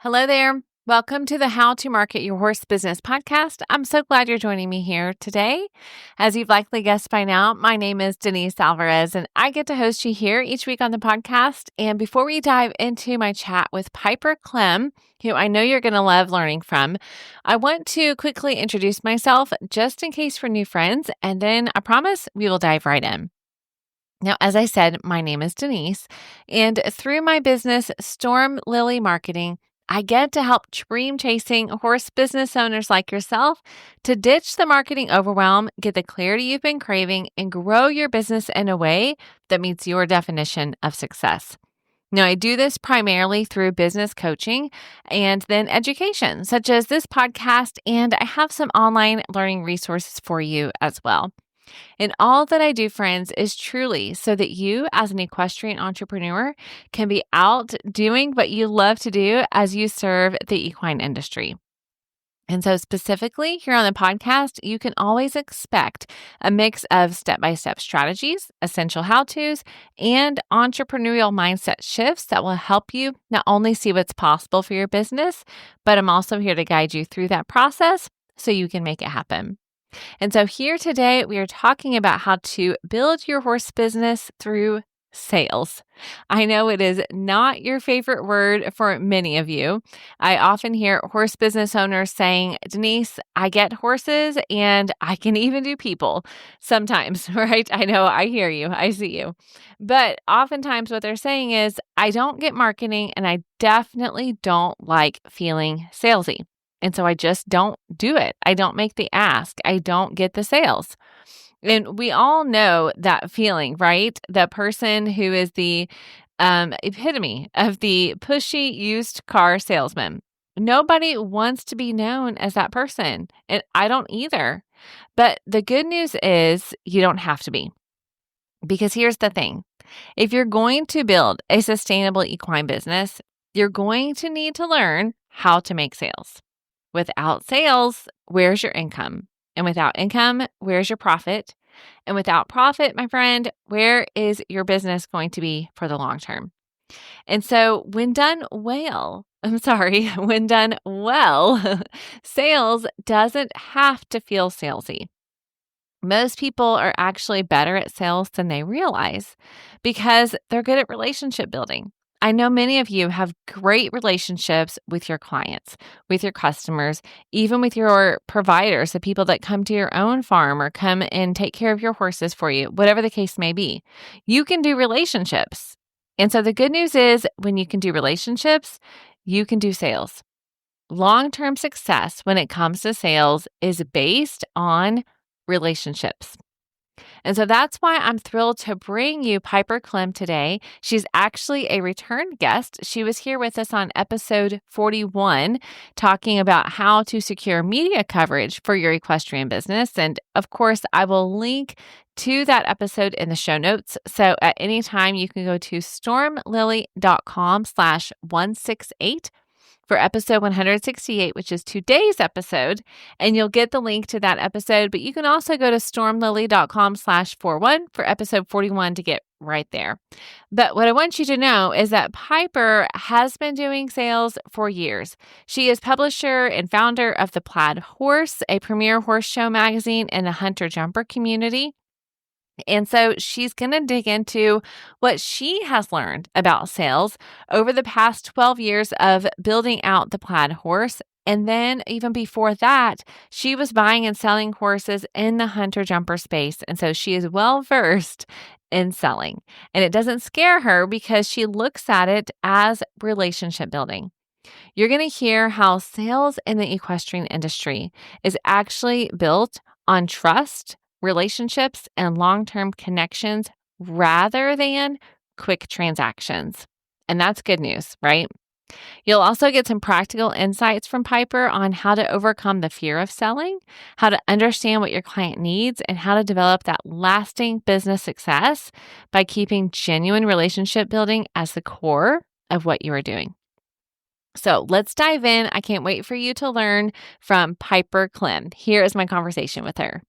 Hello there. Welcome to the How to Market Your Horse Business podcast. I'm so glad you're joining me here today. As you've likely guessed by now, my name is Denise Alvarez, and I get to host you here each week on the podcast. And before we dive into my chat with Piper Klemm, who I know you're going to love learning from, I want to quickly introduce myself just in case for new friends, and then I promise we will dive right in. Now, as I said, my name is Denise, and through my business, Storm Lily Marketing, I get to help dream-chasing horse business owners like yourself to ditch the marketing overwhelm, get the clarity you've been craving, and grow your business in a way that meets your definition of success. Now, I do this primarily through business coaching and then education, such as this podcast, and I have some online learning resources for you as well. And all that I do, friends, is truly so that you, as an equestrian entrepreneur, can be out doing what you love to do as you serve the equine industry. And so specifically here on the podcast, you can always expect a mix of step-by-step strategies, essential how-tos, and entrepreneurial mindset shifts that will help you not only see what's possible for your business, but I'm also here to guide you through that process so you can make it happen. And so here today, we are talking about how to build your horse business through sales. I know it is not your favorite word for many of you. I often hear horse business owners saying, Denise, I get horses and I can even do people sometimes, right? I know, I hear you, I see you. But oftentimes what they're saying is, I don't get marketing and I definitely don't like feeling salesy. And so I just don't do it. I don't make the ask. I don't get the sales. And we all know that feeling, right? The person who is the epitome of the pushy used car salesman. Nobody wants to be known as that person. And I don't either. But the good news is you don't have to be. Because here's the thing. If you're going to build a sustainable equine business, you're going to need to learn how to make sales. Without sales, where's your income? And without income, where's your profit? And without profit, my friend, where is your business going to be for the long term? And so when done well, sales doesn't have to feel salesy. Most people are actually better at sales than they realize because they're good at relationship building. I know many of you have great relationships with your clients, with your customers, even with your providers, the people that come to your own farm or come and take care of your horses for you, whatever the case may be. You can do relationships. And so the good news is when you can do relationships, you can do sales. Long-term success when it comes to sales is based on relationships. And so that's why I'm thrilled to bring you Piper Klemm today. She's actually a return guest. She was here with us on episode 41, talking about how to secure media coverage for your equestrian business. And of course, I will link to that episode in the show notes. So at any time, you can go to stormlily.com/168 for episode 168, which is today's episode, and you'll get the link to that episode. But you can also go to stormlily.com/41 for episode 41 to get right there. But what I want you to know is that Piper has been doing sales for years. She is publisher and founder of the Plaid Horse, a premier horse show magazine in the hunter-jumper community. And so she's going to dig into what she has learned about sales over the past 12 years of building out the Plaid Horse. And then even before that, she was buying and selling horses in the hunter-jumper space. And so she is well-versed in selling. And it doesn't scare her because she looks at it as relationship building. You're going to hear how sales in the equestrian industry is actually built on trust, relationships, and long-term connections rather than quick transactions. And that's good news, right? You'll also get some practical insights from Piper on how to overcome the fear of selling, how to understand what your client needs, and how to develop that lasting business success by keeping genuine relationship building as the core of what you are doing. So let's dive in. I can't wait for you to learn from Piper Klemm. Here is my conversation with her.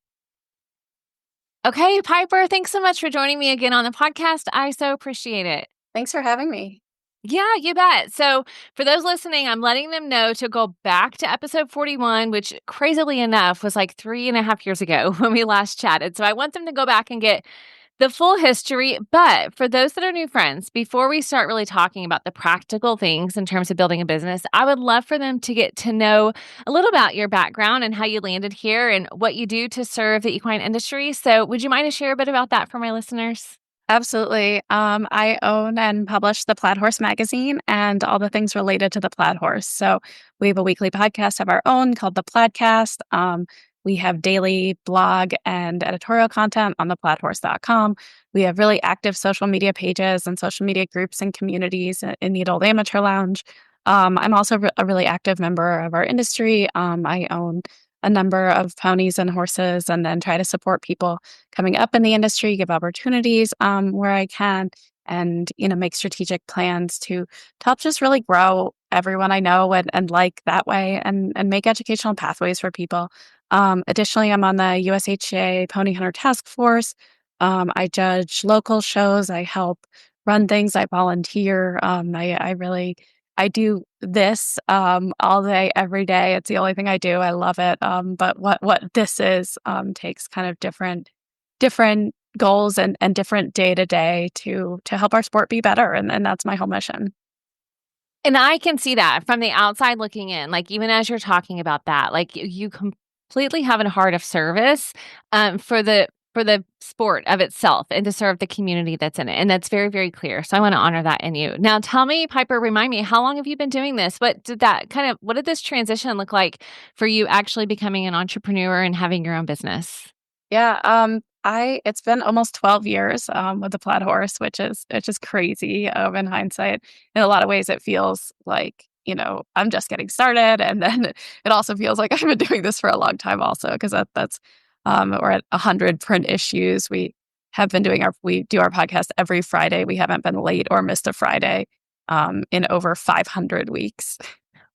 Okay, Piper, thanks so much for joining me again on the podcast. I so appreciate it. Thanks for having me. Yeah, you bet. So, for those listening, I'm letting them know to go back to episode 41, which crazily enough was like 3.5 years ago when we last chatted. So, I want them to go back and get the full history. But for those that are new friends, before we start really talking about the practical things in terms of building a business, I would love for them to get to know a little about your background and how you landed here and what you do to serve the equine industry. So, would you mind to share a bit about that for my listeners? Absolutely. I own and publish the Plaid Horse magazine and all the things related to the Plaid Horse. So we have a weekly podcast of our own called the Plaidcast. We have daily blog and editorial content on the plaidhorse.com. We have really active social media pages and social media groups and communities in the Adult Amateur Lounge. I'm also a really active member of our industry. I own a number of ponies and horses and then try to support people coming up in the industry, give opportunities where I can, and make strategic plans to help just really grow everyone I know and like that way, and make educational pathways for people. Additionally, I'm on the USHA Pony Hunter Task Force. I judge local shows. I help run things. I volunteer. I do this all day, every day. It's the only thing I do. I love it. But what this is takes kind of different goals and different day to day to help our sport be better. And that's my whole mission. And I can see that from the outside looking in, like, even as you're talking about that, like, you completely have a heart of service, for the sport of itself and to serve the community that's in it, and that's very, very clear, so I wanna honor that in you. Now tell me, Piper, remind me, how long have you been doing this? What did this transition look like for you actually becoming an entrepreneur and having your own business? Yeah, I it's been almost 12 years with the Plaid Horse, which is crazy in hindsight. In a lot of ways, it feels like I'm just getting started, and then it also feels like I've been doing this for a long time, also because that's we're at 100 print issues. We do our podcast every Friday. We haven't been late or missed a Friday in over 500 weeks.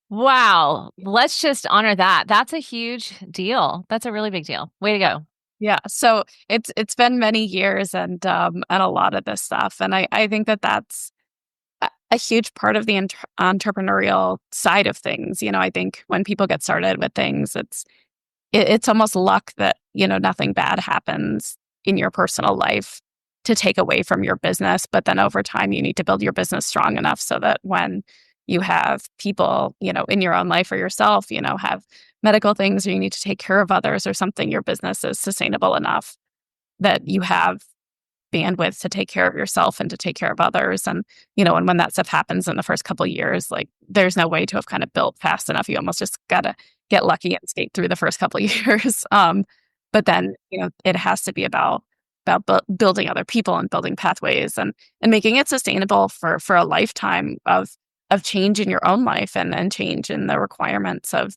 Wow, let's just honor that. That's a huge deal. That's a really big deal. Way to go. Yeah, so it's been many years and a lot of this stuff, and I think that's a huge part of the entrepreneurial side of things. I think when people get started with things, it's almost luck that nothing bad happens in your personal life to take away from your business, but then over time you need to build your business strong enough so that when you have people in your own life or yourself have medical things or you need to take care of others or something, your business is sustainable enough that you have bandwidth to take care of yourself and to take care of others. And when that stuff happens in the first couple of years, like there's no way to have kind of built fast enough. You almost just got to get lucky and skate through the first couple of years. But then, it has to be about building other people and building pathways and making it sustainable for a lifetime of change in your own life and change in the requirements of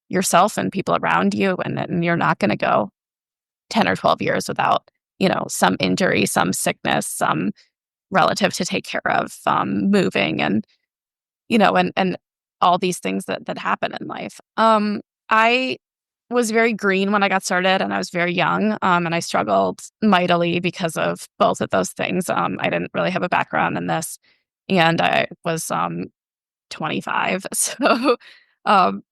yourself and people around you. And you're not going to go 10 or 12 years without some injury, some sickness, some relative to take care of, moving and all these things that happen in life. I was very green when I got started and I was very young, and I struggled mightily because of both of those things. I didn't really have a background in this, and I was 25. So um,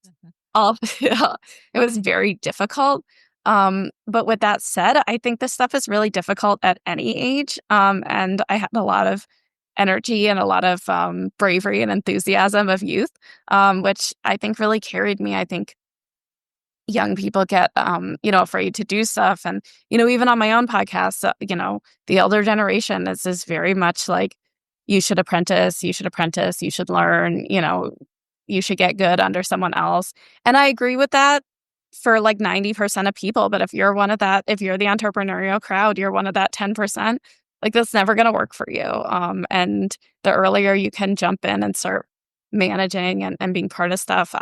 all yeah, it was very difficult. But with that said, I think this stuff is really difficult at any age. And I had a lot of energy and a lot of bravery and enthusiasm of youth, which I think really carried me. I think young people get afraid to do stuff. And even on my own podcast, the elder generation is very much like, you should apprentice, you should learn, you should get good under someone else. And I agree with that for like 90% of people. But if you're if you're the entrepreneurial crowd, you're one of that 10%, like that's never going to work for you. And the earlier you can jump in and start managing and being part of stuff.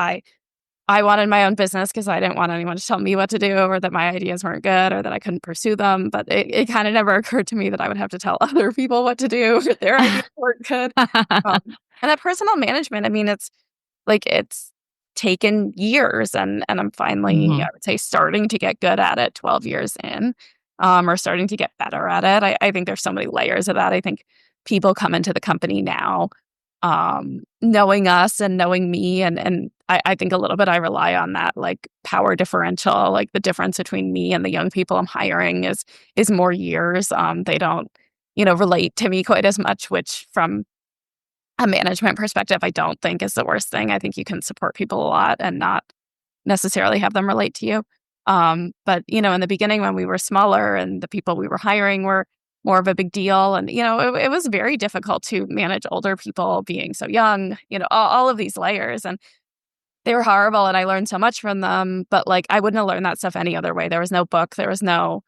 I wanted my own business because I didn't want anyone to tell me what to do or that my ideas weren't good or that I couldn't pursue them. But it kind of never occurred to me that I would have to tell other people what to do if their ideas weren't good. And that personal management, I mean, it's taken years and I'm finally, I would say, starting to get good at it 12 years in, or starting to get better at it. I think there's so many layers of that. I think people come into the company now knowing us and knowing me. And I think a little bit I rely on that like power differential, like the difference between me and the young people I'm hiring is more years. They don't, relate to me quite as much, which from a management perspective, I don't think is the worst thing. I think you can support people a lot and not necessarily have them relate to you. But, in the beginning when we were smaller and the people we were hiring were more of a big deal. And, it was very difficult to manage older people being so young, all of these layers. And they were horrible. And I learned so much from them. But like, I wouldn't have learned that stuff any other way. There was no book. There was no,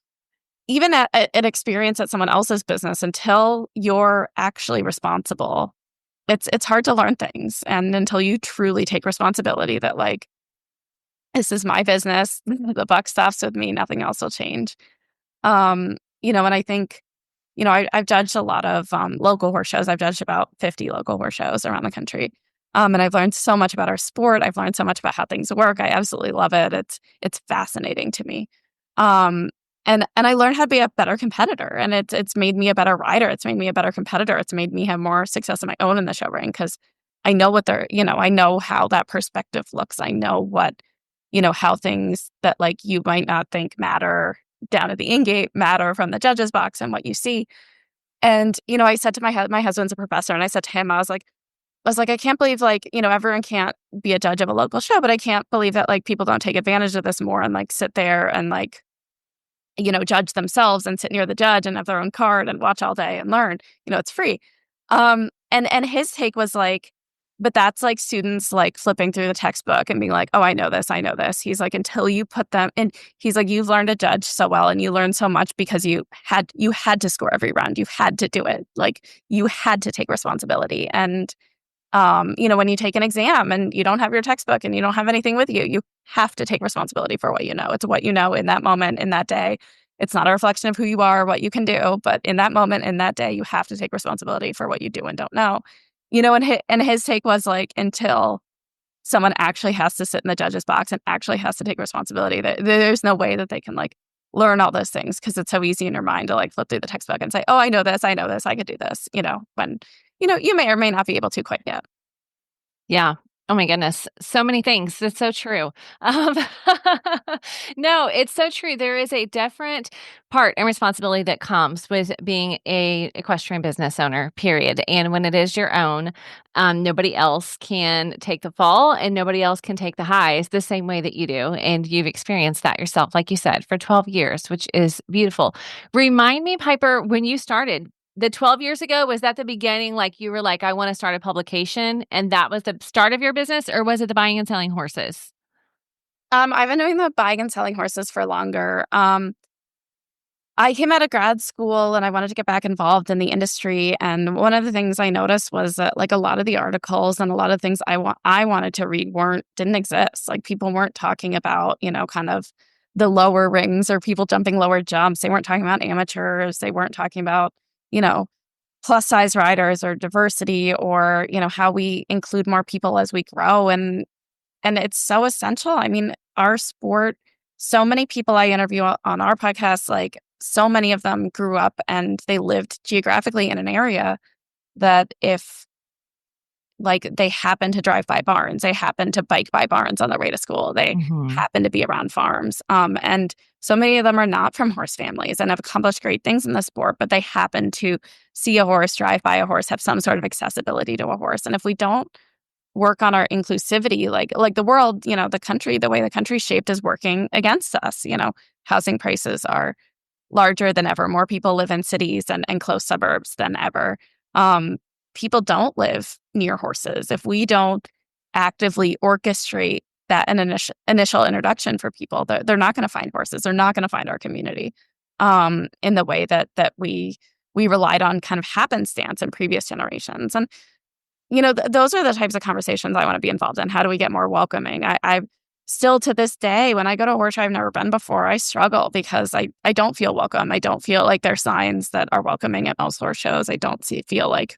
even an experience at someone else's business until you're actually responsible. It's hard to learn things. And until you truly take responsibility that like, this is my business, the buck stops with me, nothing else will change. And I think, I've judged a lot of local horse shows. I've judged about 50 local horse shows around the country. And I've learned so much about our sport. I've learned so much about how things work. I absolutely love it. It's fascinating to me. And I learned how to be a better competitor. And it's made me a better rider. It's made me a better competitor. It's made me have more success of my own in the show ring because I know what I know how that perspective looks. I know what, how things that like you might not think matter down at the in-gate matter from the judge's box and what you see. And, I said to my husband's a professor, and I said to him, I was like, I can't believe like, everyone can't be a judge of a local show, but I can't believe that like people don't take advantage of this more and like sit there and like, judge themselves and sit near the judge and have their own card and watch all day and learn, it's free. And his take was like, but that's like students like flipping through the textbook and being like, oh, I know this. He's like, until you put them in, he's like, you've learned to judge so well and you learned so much because you had to score every round. You had to do it. Like you had to take responsibility. And, when you take an exam and you don't have your textbook and you don't have anything with you, you have to take responsibility for what you know. It's what you know in that moment, in that day. It's not a reflection of who you are, what you can do, but in that moment, in that day, you have to take responsibility for what you do and don't know. And his take was like, until someone actually has to sit in the judge's box and actually has to take responsibility, there's no way that they can like learn all those things because it's so easy in your mind to like flip through the textbook and say, oh, I know this, I could do this, when, you may or may not be able to quite yet. Yeah. Oh my goodness. So many things. That's so true. Um, no, it's so true. There is a different part and responsibility that comes with being a equestrian business owner, period. And when it is your own, nobody else can take the fall and nobody else can take the highs the same way that you do. And you've experienced that yourself, like you said, for 12 years, which is beautiful. Remind me, Piper, when you started, the 12 years ago, was that the beginning? Like you were like, I want to start a publication and that was the start of your business, or was it the buying and selling horses? I've been doing the buying and selling horses for longer. I came out of grad school and I wanted to get back involved in the industry. And one of the things I noticed was that like a lot of the articles and a lot of things I wanted to read didn't exist. Like people weren't talking about, kind of the lower rings or people jumping lower jumps. They weren't talking about amateurs. They weren't talking about, plus size riders or diversity or, how we include more people as we grow. And it's so essential. I mean, our sport, so many people I interview on our podcast, like so many of them grew up and they lived geographically in an area that if like they happen to drive by barns, they happen to bike by barns on their way to school, they happen to be around farms. And so many of them are not from horse families and have accomplished great things in the sport, but they happen to see a horse, drive by a horse, have some sort of accessibility to a horse. And if we don't work on our inclusivity, like the world, the country, the way the country's shaped is working against us. Housing prices are larger than ever. More people live in cities and close suburbs than ever. People don't live near horses. If we don't actively orchestrate that an initial introduction for people, they're not going to find horses. They're not going to find our community in the way that we relied on kind of happenstance in previous generations. And those are the types of conversations I want to be involved in. How do we get more welcoming? I still to this day, when I go to a horse show I've never been before, I struggle because I don't feel welcome. I don't feel like there's signs that are welcoming at most horse shows. I don't feel like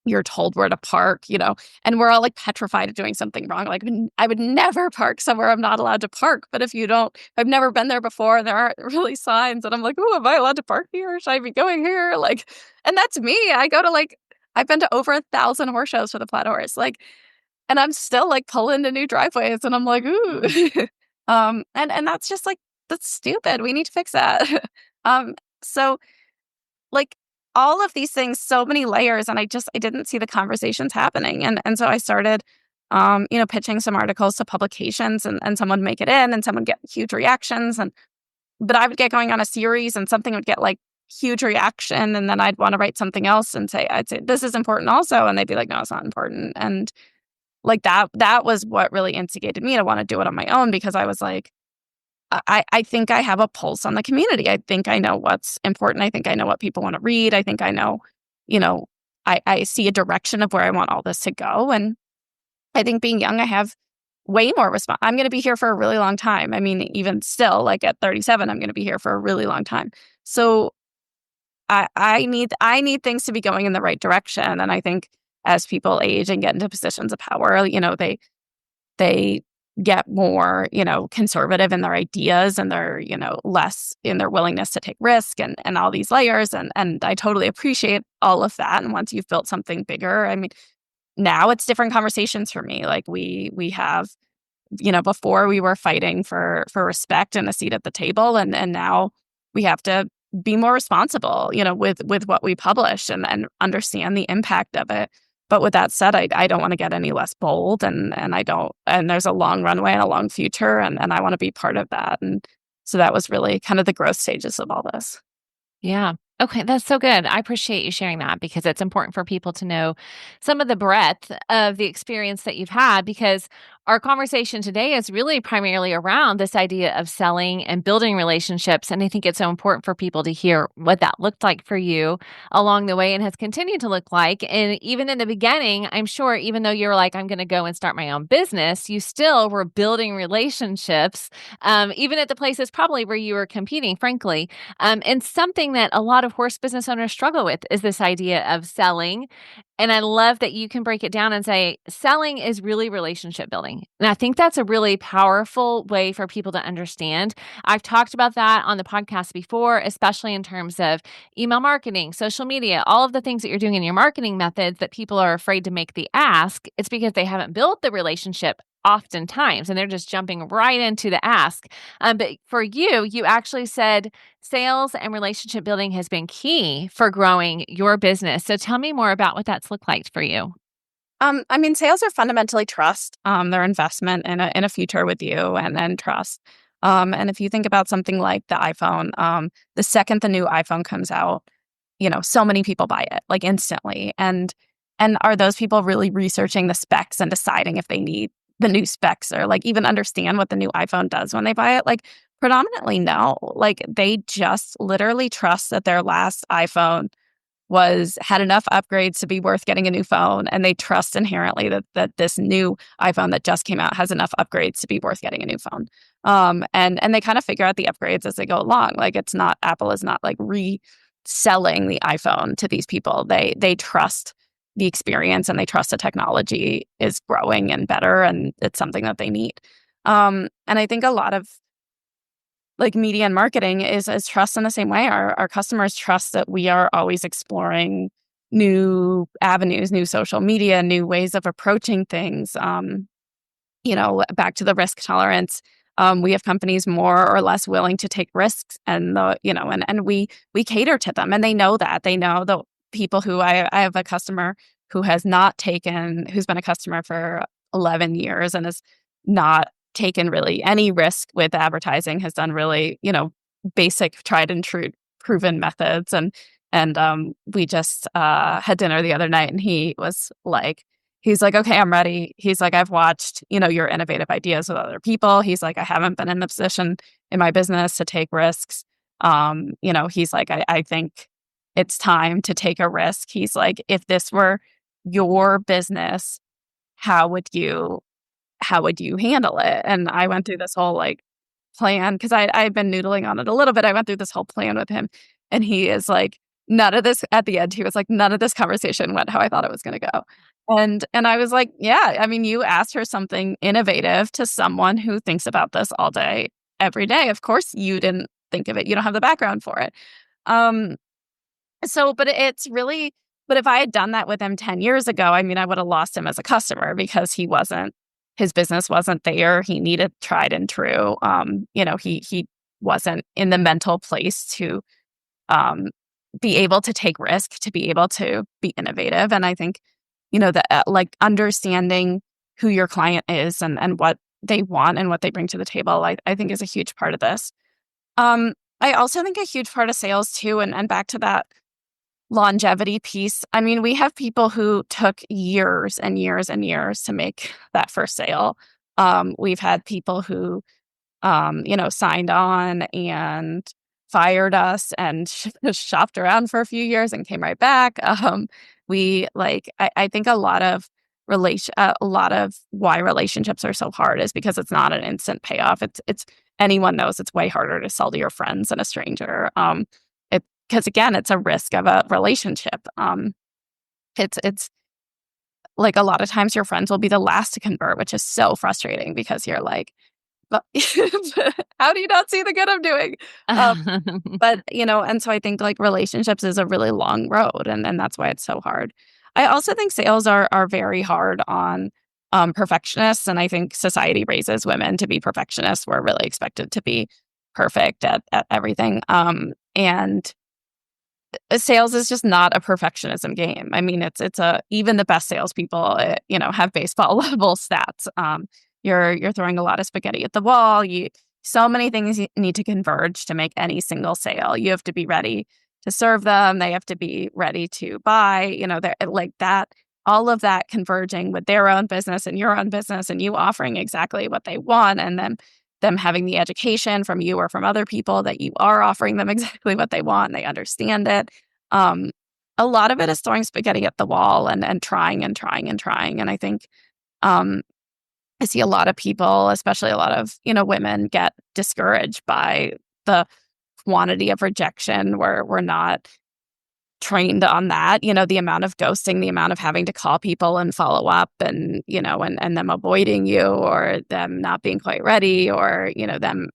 you're told where to park, and we're all like petrified of doing something wrong. Like I would never park somewhere I'm not allowed to park. But I've never been there before. There aren't really signs. And I'm like, oh, am I allowed to park here? Should I be going here? Like, and that's me. I go to like I've been to over 1,000 horse shows for the Plaid Horse. Like, and I'm still like pulling into new driveways and I'm like, ooh. And that's just like, that's stupid. We need to fix that. um, so like all of these things, so many layers, and I didn't see the conversations happening. And so I started pitching some articles to publications, and someone would make it in and someone would get huge reactions. But I would get going on a series and something would get like huge reaction, and then I'd want to write something else and I'd say this is important also, and they'd be like, no, it's not important. And like that was what really instigated me to want to do it on my own, because I was like, I think I have a pulse on the community. I think I know what's important. I think I know what people want to read. I think I know, you know, I see a direction of where I want all this to go. And I think being young, I have way more response. I'm going to be here for a really long time. I mean, even still, like at 37, I'm going to be here for a really long time. So I need things to be going in the right direction. And I think as people age and get into positions of power, they get more, conservative in their ideas, and they're, less in their willingness to take risk, and all these layers. And I totally appreciate all of that. And once you've built something bigger, I mean, now it's different conversations for me. Like we have, before we were fighting for respect and a seat at the table. And now we have to be more responsible, with what we publish, and understand the impact of it. But with that said, I don't want to get any less bold, and there's a long runway and a long future, and I want to be part of that. And so that was really kind of the growth stages of all this. Yeah. Okay, that's so good. I appreciate you sharing that, because it's important for people to know some of the breadth of the experience that you've had, because our conversation today is really primarily around this idea of selling and building relationships. And I think it's so important for people to hear what that looked like for you along the way and has continued to look like. And even in the beginning, I'm sure, even though you were like, I'm going to go and start my own business, you still were building relationships, even at the places probably where you were competing, frankly. And something that a lot of horse business owners struggle with is this idea of selling. And I love that you can break it down and say selling is really relationship building. And I think that's a really powerful way for people to understand. I've talked about that on the podcast before, especially in terms of email marketing, social media, all of the things that you're doing in your marketing methods that people are afraid to make the ask. It's because they haven't built the relationship oftentimes, and they're just jumping right into the ask. But for you, you actually said sales and relationship building has been key for growing your business. So tell me more about what that's looked like for you. I mean, sales are fundamentally trust. They're investment in a future with you, and trust. And if you think about something like the iPhone, the second the new iPhone comes out, so many people buy it like instantly. And are those people really researching the specs and deciding if they need the new specs, or like even understand what the new iPhone does when they buy it? Like predominantly no. Like they just literally trust that their last iPhone had enough upgrades to be worth getting a new phone, and they trust inherently that this new iPhone that just came out has enough upgrades to be worth getting a new phone. And they kind of figure out the upgrades as they go along. Like Apple is not like reselling the iPhone to these people. They trust the experience, and they trust the technology is growing and better, and it's something that they need. And I think a lot of like media and marketing is trust in the same way. Our customers trust that we are always exploring new avenues, new social media, new ways of approaching things. Back to the risk tolerance. We have companies more or less willing to take risks, and we cater to them, and they know that. They know the people who I have a customer who's been a customer for 11 years and has not taken really any risk with advertising, has done really, basic tried and true proven methods. And we just had dinner the other night, and he's like, okay, I'm ready. He's like, I've watched, your innovative ideas with other people. He's like, I haven't been in the position in my business to take risks. He's like, I think it's time to take a risk. He's like, if this were your business, how would you handle it? And I went through this whole like plan, because I've been noodling on it a little bit. I went through this whole plan with him, and he is like, none of this at the end. He was like, none of this conversation went how I thought it was going to go. And I was like, yeah, I mean, you asked for something innovative to someone who thinks about this all day, every day. Of course, you didn't think of it. You don't have the background for it. But it's really But if I had done that with him 10 years ago, I mean, I would have lost him as a customer because his business wasn't there. He needed tried and true. He wasn't in the mental place to be able to take risk, to be able to be innovative. And I think, that like understanding who your client is and what they want and what they bring to the table, I think is a huge part of this. I also think a huge part of sales too, and back to that longevity piece. I mean, we have people who took years and years and years to make that first sale. We've had people who, signed on and fired us and shopped around for a few years and came right back. I think a lot of why relationships are so hard is because it's not an instant payoff. It's anyone knows it's way harder to sell to your friends than a stranger. Because again, it's a risk of a relationship. It's like a lot of times your friends will be the last to convert, which is so frustrating because you're like, but how do you not see the good I'm doing? But and so I think like relationships is a really long road, and that's why it's so hard. I also think sales are very hard on perfectionists, and I think society raises women to be perfectionists. We're really expected to be perfect at everything. And sales is just not a perfectionism game. I mean, it's even the best salespeople, have baseball level stats. You're throwing a lot of spaghetti at the wall. So many things need to converge to make any single sale. You have to be ready to serve them. They have to be ready to buy. They're like that. All of that converging with their own business and your own business, and you offering exactly what they want, and then them having the education from you or from other people that you are offering them exactly what they want and they understand it. A lot of it is throwing spaghetti at the wall and trying and trying and trying. And I think I see a lot of people, especially a lot of, women, get discouraged by the quantity of rejection. We're not trained on that, the amount of ghosting, the amount of having to call people and follow up and, and them avoiding you or them not being quite ready or, them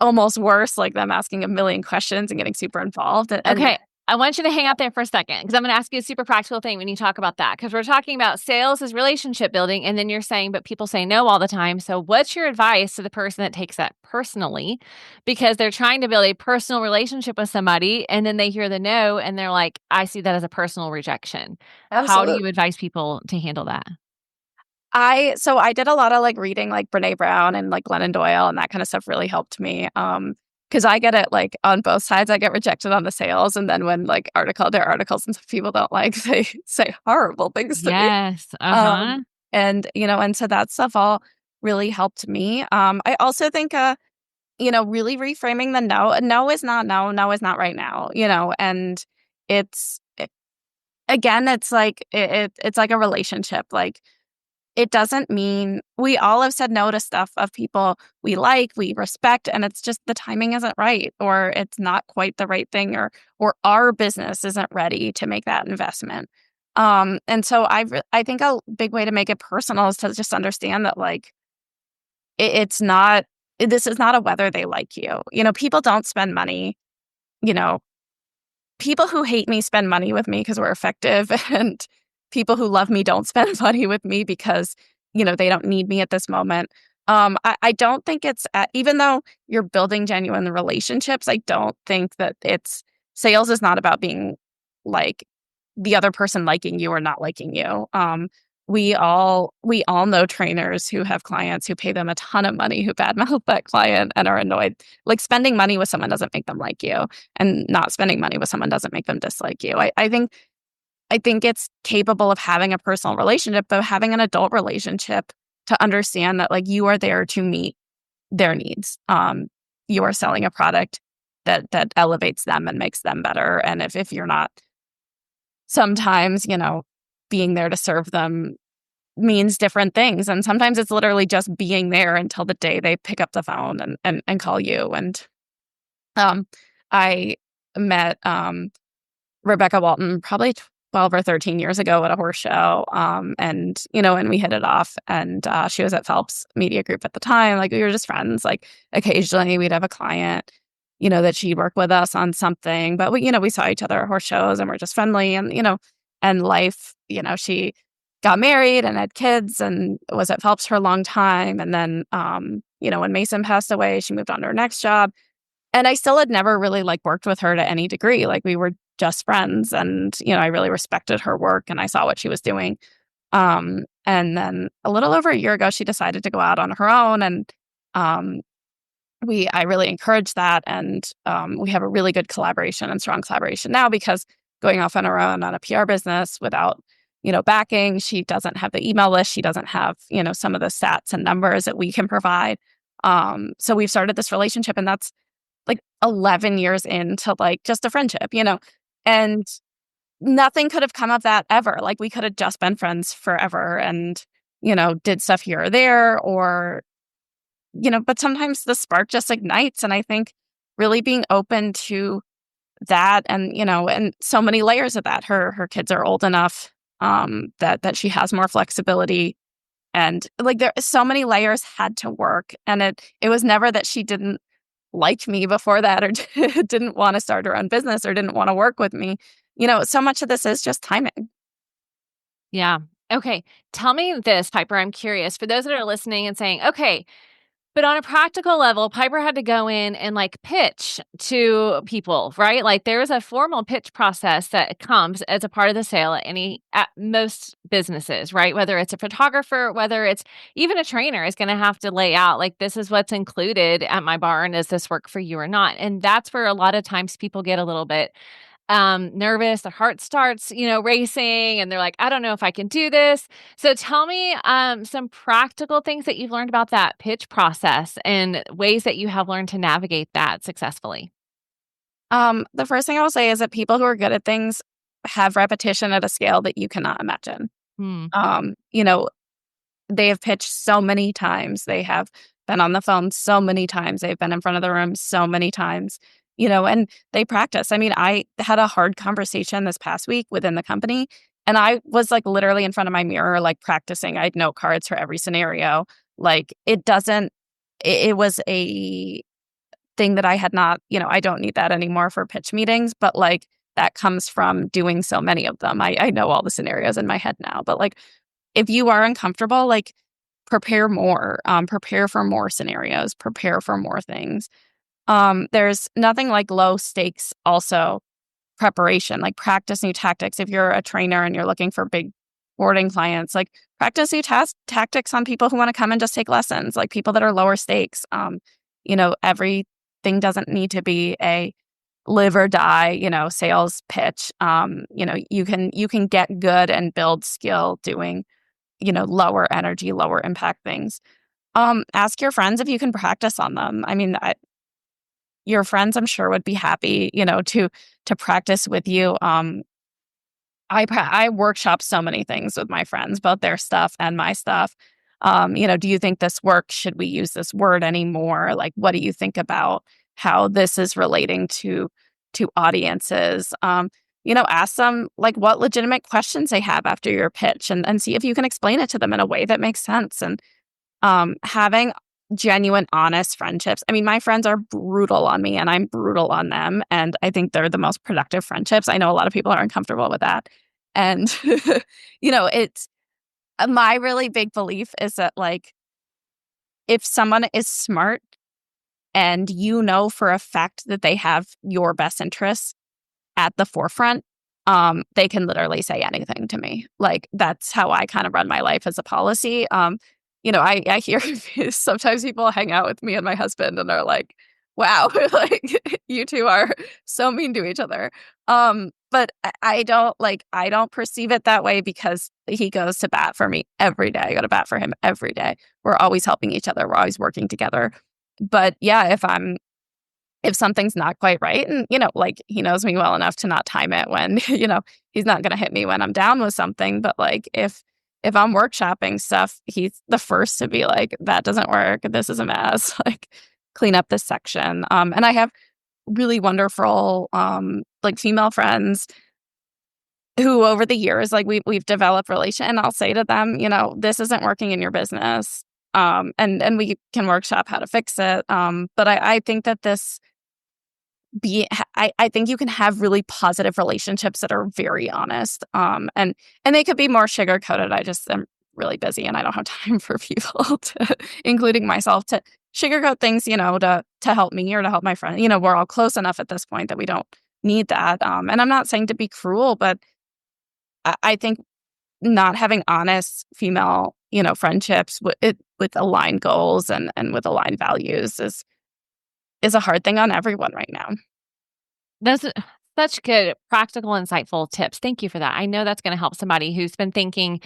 almost worse, like them asking a million questions and getting super involved. Okay. I want you to hang out there for a second because I'm going to ask you a super practical thing when you talk about that, because we're talking about sales as relationship building. And then you're saying, but people say no all the time. So what's your advice to the person that takes that personally because they're trying to build a personal relationship with somebody and then they hear the no and they're like, I see that as a personal rejection. Absolutely. How do you advise people to handle that? I did a lot of like reading like Brene Brown and like Glennon Doyle, and that kind of stuff really helped me. Because I get it like on both sides. I get rejected on the sales, and then when like there are articles and stuff people don't like, they say horrible things to me. Yes. And and so that stuff all really helped me. I also think really reframing the no. No is not no. No is not right now. And again, it's like it's like a relationship. Like it doesn't mean we all have said no to stuff of people we like, we respect, and it's just the timing isn't right, or it's not quite the right thing, or our business isn't ready to make that investment. And so I think a big way to make it personal is to just understand that like it's not this is not a whether they like you. People don't spend money. People who hate me spend money with me because we're effective, and people who love me don't spend money with me because, they don't need me at this moment. I don't think it's, even though you're building genuine relationships, I don't think that sales is not about being like the other person liking you or not liking you. We all know trainers who have clients who pay them a ton of money who badmouth that client and are annoyed. Like spending money with someone doesn't make them like you, and not spending money with someone doesn't make them dislike you. I think it's capable of having a personal relationship, but having an adult relationship to understand that like you are there to meet their needs. You are selling a product that elevates them and makes them better. And if you're not, sometimes, being there to serve them means different things. And sometimes it's literally just being there until the day they pick up the phone and call you. And I met Rebecca Walton probably 12 or 13 years ago at a horse show. And we hit it off. And she was at Phelps Media Group at the time. Like we were just friends. Like occasionally we'd have a client, that she'd work with us on something. But we saw each other at horse shows and we're just friendly. And, and life, she got married and had kids and was at Phelps for a long time. And then, when Mason passed away, she moved on to her next job. And I still had never really like worked with her to any degree. Like we were just friends and, I really respected her work and I saw what she was doing. And then a little over a year ago, she decided to go out on her own and, um, I really encourage that. And, we have a really good collaboration and strong collaboration now because going off on her own on a PR business without, backing, she doesn't have the email list. She doesn't have, some of the stats and numbers that we can provide. So we've started this relationship and that's like 11 years into like just a friendship, and nothing could have come of that ever. Like we could have just been friends forever and, did stuff here or there or, but sometimes the spark just ignites. And I think really being open to that and, and so many layers of that. Her kids are old enough that she has more flexibility. And like there so many layers had to work. And it was never that she didn't like me before that or didn't want to start her own business or didn't want to work with me. So much of this is just timing. Yeah. Okay. Tell me this, Piper. I'm curious for those that are listening and saying, okay, but on a practical level, Piper had to go in and like pitch to people, right? Like there's a formal pitch process that comes as a part of the sale at most businesses, right? Whether it's a photographer, whether it's even a trainer is going to have to lay out like, this is what's included at my barn. Does this work for you or not? And that's where a lot of times people get a little bit nervous, their heart starts, racing and they're like, I don't know if I can do this. So tell me some practical things that you've learned about that pitch process and ways that you have learned to navigate that successfully. The first thing I will say is that people who are good at things have repetition at a scale that you cannot imagine. Hmm. Um, you know, they have pitched so many times. They have been on the phone so many times. They've been in front of the room so many times, and they practice. I mean, I had a hard conversation this past week within the company, and I was like literally in front of my mirror, like practicing. I had note cards for every scenario. Like it was a thing that I had not, I don't need that anymore for pitch meetings, but like that comes from doing so many of them. I know all the scenarios in my head now, but like if you are uncomfortable, like prepare more, prepare for more scenarios, prepare for more things. There's nothing like low stakes also preparation, like practice new tactics. If you're a trainer and you're looking for big boarding clients, like practice new tactics on people who want to come and just take lessons, like people that are lower stakes. Everything doesn't need to be a live or die, sales pitch. You can get good and build skill doing lower energy, lower impact things. Ask your friends if you can practice on them. I mean, your friends, I'm sure, would be happy, to practice with you. I workshop so many things with my friends, both their stuff and my stuff. Do you think this works? Should we use this word anymore? Like, what do you think about how this is relating to audiences? Ask them like what legitimate questions they have after your pitch and see if you can explain it to them in a way that makes sense. And having genuine, honest friendships. I mean, my friends are brutal on me and I'm brutal on them. And I think they're the most productive friendships. I know a lot of people are uncomfortable with that. And, it's my really big belief is that like, if someone is smart and for a fact that they have your best interests at the forefront, they can literally say anything to me. Like that's how I kind of run my life as a policy. I hear sometimes people hang out with me and my husband and they're like, wow, like you two are so mean to each other. But I don't perceive it that way because he goes to bat for me every day. I go to bat for him every day. We're always helping each other. We're always working together. But yeah, if something's not quite right and, like he knows me well enough to not time it when, he's not going to hit me when I'm down with something. But like, if I'm workshopping stuff, he's the first to be like, that doesn't work. This is a mess. Like clean up this section. And I have really wonderful, like female friends who over the years, like we've developed relation and I'll say to them, this isn't working in your business. And we can workshop how to fix it. But I think that this I think you can have really positive relationships that are very honest. And they could be more sugar coated. I just am really busy and I don't have time for people to, including myself, to sugarcoat things, to help me or to help my friend. We're all close enough at this point that we don't need that. And I'm not saying to be cruel, but I think not having honest female, friendships with aligned goals and with aligned values is a hard thing on everyone right now. Those are such good, practical, insightful tips. Thank you for that. I know that's going to help somebody who's been thinking,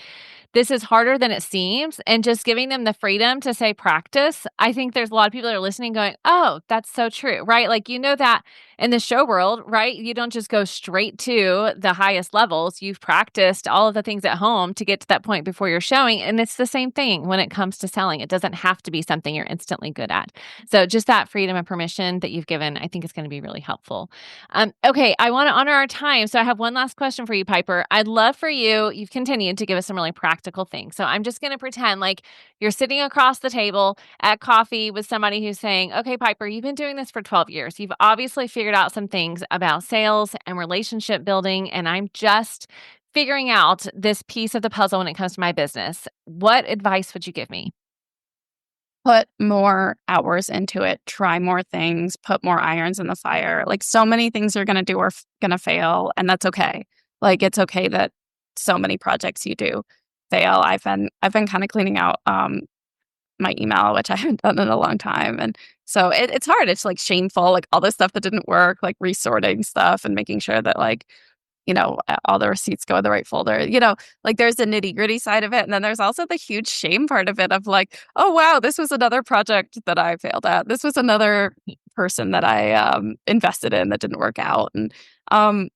this is harder than it seems, and just giving them the freedom to say practice. I think there's a lot of people that are listening going, oh, that's so true, right? Like, that in the show world, right? You don't just go straight to the highest levels. You've practiced all of the things at home to get to that point before you're showing. And it's the same thing when it comes to selling. It doesn't have to be something you're instantly good at. So just that freedom and permission that you've given, I think is going to be really helpful. Okay, I want to honor our time. So I have one last question for you, Piper. I'd love for you've continued to give us some really practical things. So I'm just going to pretend like you're sitting across the table at coffee with somebody who's saying, okay, Piper, you've been doing this for 12 years. You've obviously figured out some things about sales and relationship building, and I'm just figuring out this piece of the puzzle when it comes to my business. What advice would you give me? Put more hours into it, try more things, put more irons in the fire. Like, so many things you're going to do are going to fail, and that's okay. Like, it's okay that so many projects you do fail. I've been kind of cleaning out my email, which I haven't done in a long time. And so it's hard. It's like shameful, like all this stuff that didn't work, like resorting stuff and making sure that all the receipts go in the right folder. Like, there's the nitty gritty side of it. And then there's also the huge shame part of it of like, oh, wow, this was another project that I failed at. This was another person that I invested in that didn't work out. And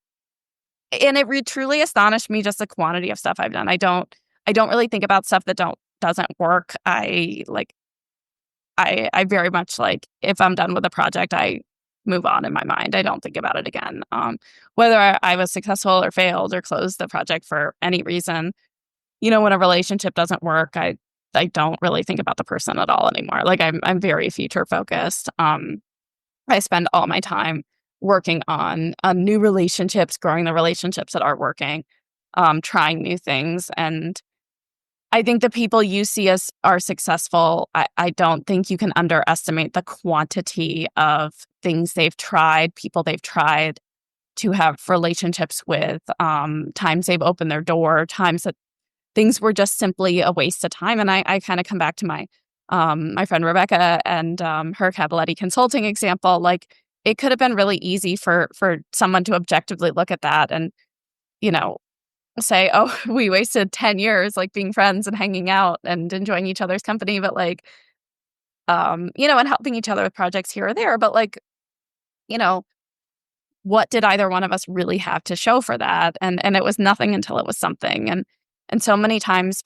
it truly astonished me, just the quantity of stuff I've done. I don't really think about stuff that doesn't work. I very much, like, if I'm done with a project, I move on in my mind. I don't think about it again. Whether I was successful or failed or closed the project for any reason, when a relationship doesn't work, I don't really think about the person at all anymore. Like, I'm very future focused. I spend all my time working on new relationships, growing the relationships that are working, trying new things. And I think the people you see as are successful, I don't think you can underestimate the quantity of things they've tried, people they've tried to have relationships with, times they've opened their door, times that things were just simply a waste of time. And I kind of come back to my friend Rebecca and her Cavaletti consulting example. Like, it could have been really easy for someone to objectively look at that and, say, oh, we wasted 10 years like being friends and hanging out and enjoying each other's company, but like, and helping each other with projects here or there. But like, what did either one of us really have to show for that? And it was nothing until it was something. And so many times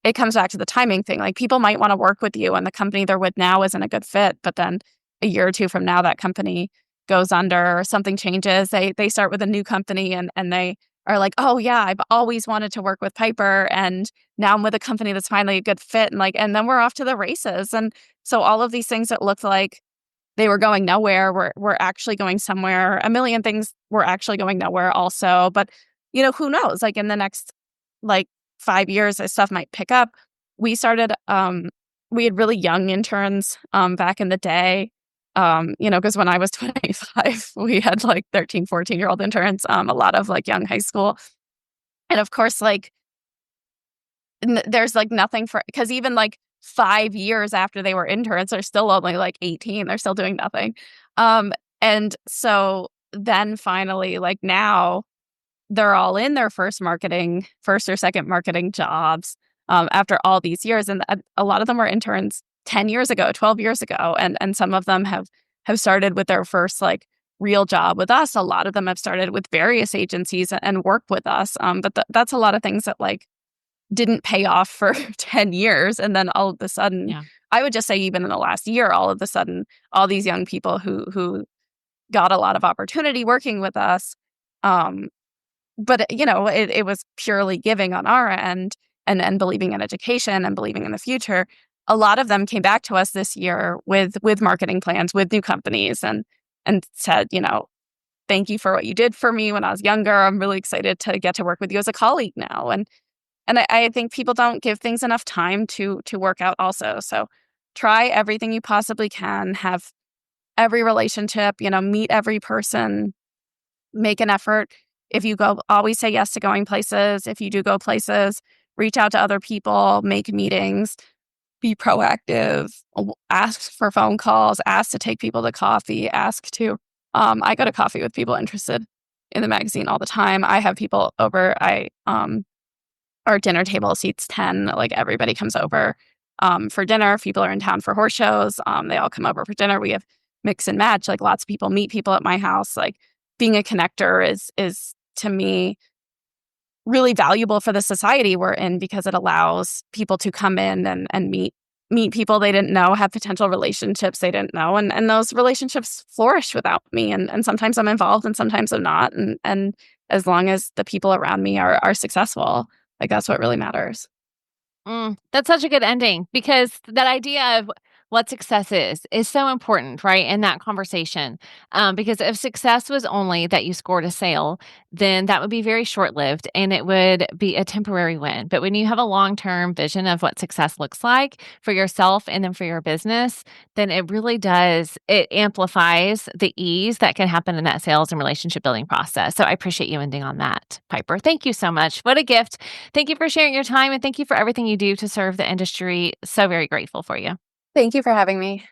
it comes back to the timing thing. Like, people might want to work with you and the company they're with now isn't a good fit, but then a year or two from now, that company goes under or something changes. They start with a new company and they are like, oh yeah, I've always wanted to work with Piper, and now I'm with a company that's finally a good fit, and then we're off to the races. And so all of these things that looked like they were going nowhere were actually going somewhere. A million things were actually going nowhere also. But who knows? Like, in the next 5 years, this stuff might pick up. We started we had really young interns back in the day. Because when I was 25, we had 13, 14-year-old interns, a lot of young high school. And of course, there's nothing because even 5 years after they were interns, they're still only 18. They're still doing nothing. And so then finally, now they're all in their first or second marketing jobs after all these years. And a lot of them were interns 10 years ago, 12 years ago. And some of them have started with their first real job with us. A lot of them have started with various agencies and worked with us. But that's a lot of things that didn't pay off for 10 years. And then all of a sudden, yeah. I would just say even in the last year, all of a sudden, all these young people who got a lot of opportunity working with us. But it was purely giving on our end and believing in education and believing in the future. A lot of them came back to us this year with marketing plans, with new companies. And and said, thank you for what you did for me when I was younger. I'm really excited to get to work with you as a colleague now. And I think people don't give things enough time to work out also. So try everything you possibly can, have every relationship, meet every person, make an effort. If you go, always say yes to going places. If you do go places, reach out to other people, make meetings, be proactive, ask for phone calls, ask to take people to coffee, ask to, I go to coffee with people interested in the magazine all the time. I have people over. Our dinner table seats 10, like everybody comes over for dinner. If people are in town for horse shows, they all come over for dinner. We have mix and match, like lots of people meet people at my house. Like being a connector is to me really valuable for the society we're in, because it allows people to come in and meet people they didn't know, have potential relationships they didn't know, and those relationships flourish without me. And sometimes I'm involved and sometimes I'm not. And as long as the people around me are successful, like that's what really matters. That's such a good ending, because that idea of what success is so important, right? In that conversation. Because if success was only that you scored a sale, then that would be very short-lived and it would be a temporary win. But when you have a long-term vision of what success looks like for yourself and then for your business, then it really does, it amplifies the ease that can happen in that sales and relationship building process. So I appreciate you ending on that, Piper. Thank you so much. What a gift. Thank you for sharing your time, and thank you for everything you do to serve the industry. So very grateful for you. Thank you for having me.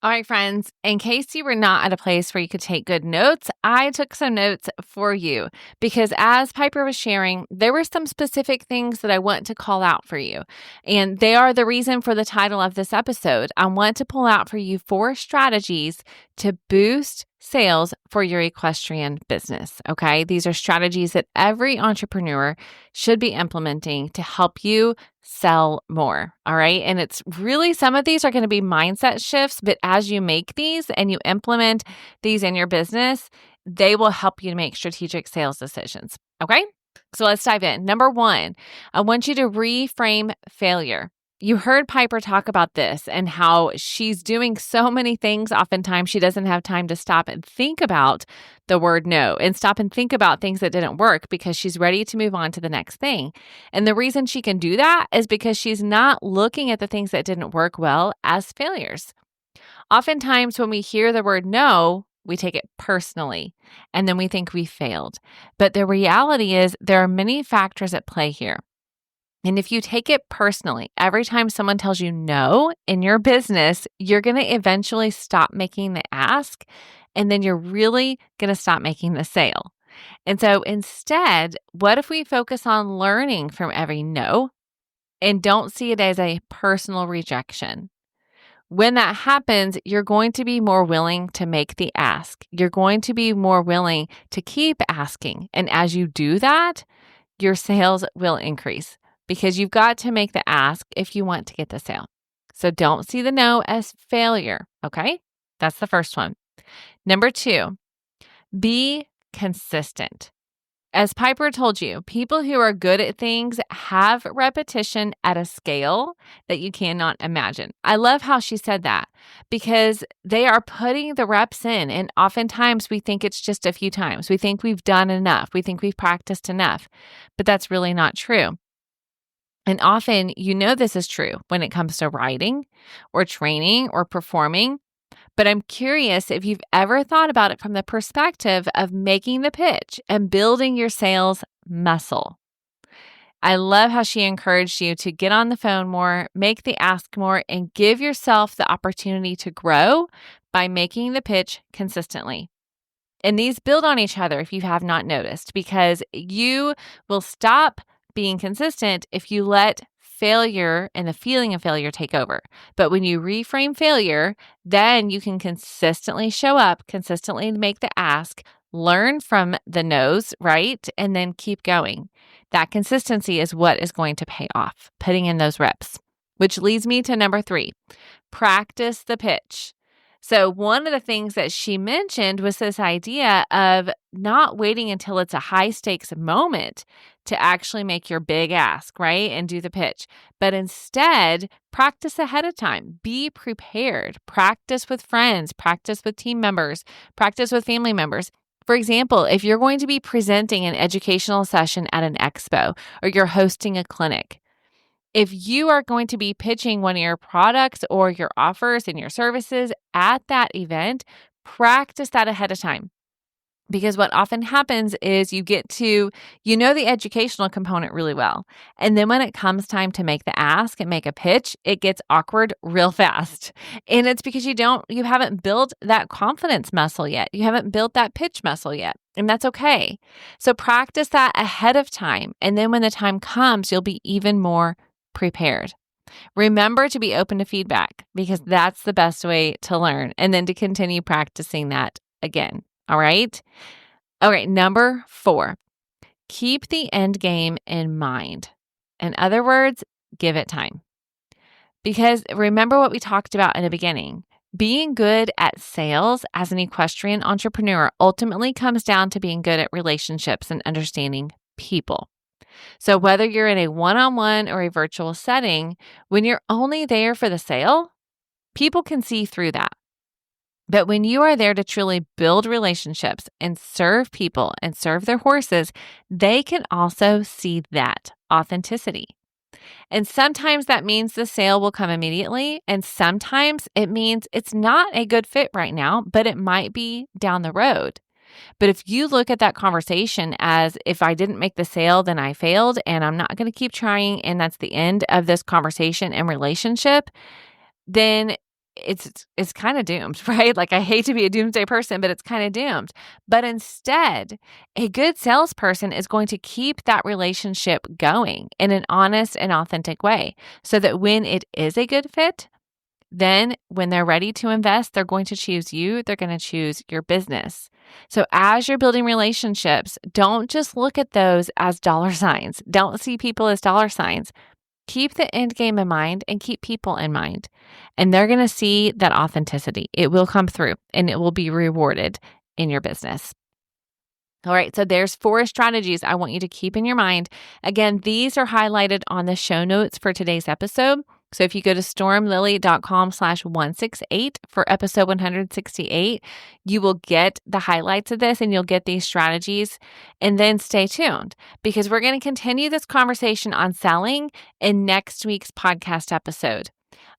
All right, friends, in case you were not at a place where you could take good notes, I took some notes for you, because as Piper was sharing, there were some specific things that I want to call out for you. And they are the reason for the title of this episode. I want to pull out for you 4 strategies to boost sales for your equestrian business. Okay. These are strategies that every entrepreneur should be implementing to help you sell more. All right. And it's really, some of these are going to be mindset shifts, but as you make these and you implement these in your business, they will help you to make strategic sales decisions. Okay. So let's dive in. Number 1, I want you to reframe failure. You heard Piper talk about this and how she's doing so many things. Oftentimes, she doesn't have time to stop and think about the word no and stop and think about things that didn't work, because she's ready to move on to the next thing. And the reason she can do that is because she's not looking at the things that didn't work well as failures. Oftentimes, when we hear the word no, we take it personally and then we think we failed. But the reality is there are many factors at play here. And if you take it personally, every time someone tells you no in your business, you're going to eventually stop making the ask, and then you're really going to stop making the sale. And so instead, what if we focus on learning from every no and don't see it as a personal rejection? When that happens, you're going to be more willing to make the ask. You're going to be more willing to keep asking. And as you do that, your sales will increase, because you've got to make the ask if you want to get the sale. So don't see the no as failure, okay? That's the first one. Number 2, be consistent. As Piper told you, people who are good at things have repetition at a scale that you cannot imagine. I love how she said that, because they are putting the reps in, and oftentimes we think it's just a few times. We think we've done enough. We think we've practiced enough, but that's really not true. And often, this is true when it comes to writing or training or performing. But I'm curious if you've ever thought about it from the perspective of making the pitch and building your sales muscle. I love how she encouraged you to get on the phone more, make the ask more, and give yourself the opportunity to grow by making the pitch consistently. And these build on each other if you have not noticed, because you will stop being consistent if you let failure and the feeling of failure take over. But when you reframe failure, then you can consistently show up, consistently make the ask, learn from the no's, right? And then keep going. That consistency is what is going to pay off, putting in those reps, which leads me to number 3, practice the pitch. So one of the things that she mentioned was this idea of not waiting until it's a high stakes moment to actually make your big ask, right? And do the pitch, but instead practice ahead of time. Be prepared. Practice with friends, practice with team members, practice with family members. For example, if you're going to be presenting an educational session at an expo or you're hosting a clinic, if you are going to be pitching one of your products or your offers and your services at that event, practice that ahead of time. Because what often happens is you know the educational component really well. And then when it comes time to make the ask and make a pitch, it gets awkward real fast. And it's because you haven't built that confidence muscle yet. You haven't built that pitch muscle yet. And that's okay. So practice that ahead of time. And then when the time comes, you'll be even more prepared. Remember to be open to feedback because that's the best way to learn and then to continue practicing that again. All right. Number 4, keep the end game in mind. In other words, give it time. Because remember what we talked about in the beginning. Being good at sales as an equestrian entrepreneur ultimately comes down to being good at relationships and understanding people. So whether you're in a one-on-one or a virtual setting, when you're only there for the sale, people can see through that. But when you are there to truly build relationships and serve people and serve their horses, they can also see that authenticity. And sometimes that means the sale will come immediately. And sometimes it means it's not a good fit right now, but it might be down the road. But if you look at that conversation as if I didn't make the sale, then I failed and I'm not going to keep trying, and that's the end of this conversation and relationship, then it's kind of doomed, right? Like I hate to be a doomsday person, but it's kind of doomed. But instead, a good salesperson is going to keep that relationship going in an honest and authentic way so that when it is a good fit, then when they're ready to invest, they're going to choose you. They're going to choose your business. So as you're building relationships, don't just look at those as dollar signs. Don't see people as dollar signs. Keep the end game in mind and keep people in mind. And they're going to see that authenticity. It will come through and it will be rewarded in your business. All right, so there's 4 strategies I want you to keep in your mind. Again, these are highlighted on the show notes for today's episode. So if you go to stormlily.com/168 for episode 168, you will get the highlights of this and you'll get these strategies. And then stay tuned because we're going to continue this conversation on selling in next week's podcast episode.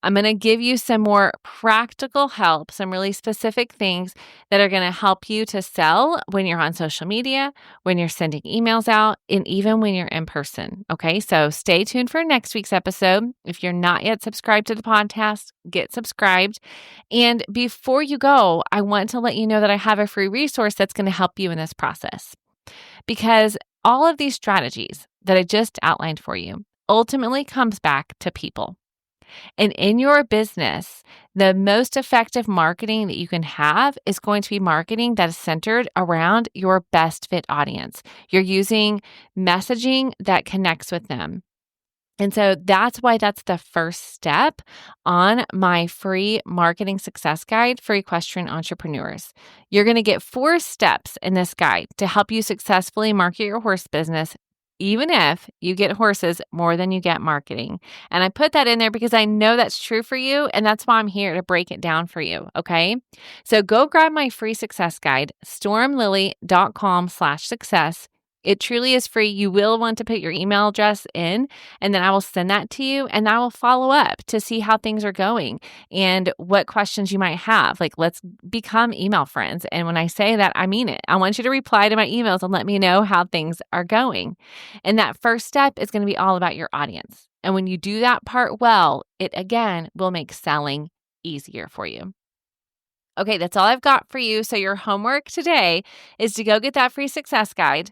I'm going to give you some more practical help, some really specific things that are going to help you to sell when you're on social media, when you're sending emails out, and even when you're in person. Okay, so stay tuned for next week's episode. If you're not yet subscribed to the podcast, get subscribed. And before you go, I want to let you know that I have a free resource that's going to help you in this process. Because all of these strategies that I just outlined for you ultimately comes back to people. And in your business, the most effective marketing that you can have is going to be marketing that is centered around your best fit audience. You're using messaging that connects with them. And so that's why that's the first step on my free marketing success guide for equestrian entrepreneurs. You're going to get 4 steps in this guide to help you successfully market your horse business, even if you get horses more than you get marketing. And I put that in there because I know that's true for you. And that's why I'm here to break it down for you. Okay. So go grab my free success guide, stormlily.com/success. It truly is free. You will want to put your email address in, and then I will send that to you, and I will follow up to see how things are going and what questions you might have. Like, let's become email friends. And when I say that, I mean it. I want you to reply to my emails and let me know how things are going. And that first step is going to be all about your audience. And when you do that part well, it again will make selling easier for you. Okay, that's all I've got for you. So your homework today is to go get that free success guide.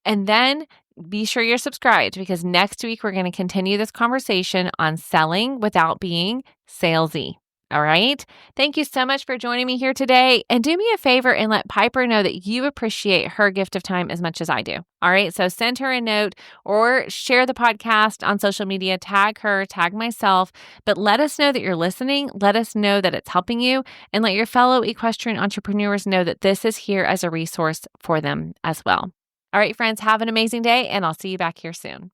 And then be sure you're subscribed because next week we're going to continue this conversation on selling without being salesy. All right. Thank you so much for joining me here today. And do me a favor and let Piper know that you appreciate her gift of time as much as I do. All right. So send her a note or share the podcast on social media. Tag her, tag myself, but let us know that you're listening. Let us know that it's helping you, and let your fellow equestrian entrepreneurs know that this is here as a resource for them as well. All right, friends, have an amazing day, and I'll see you back here soon.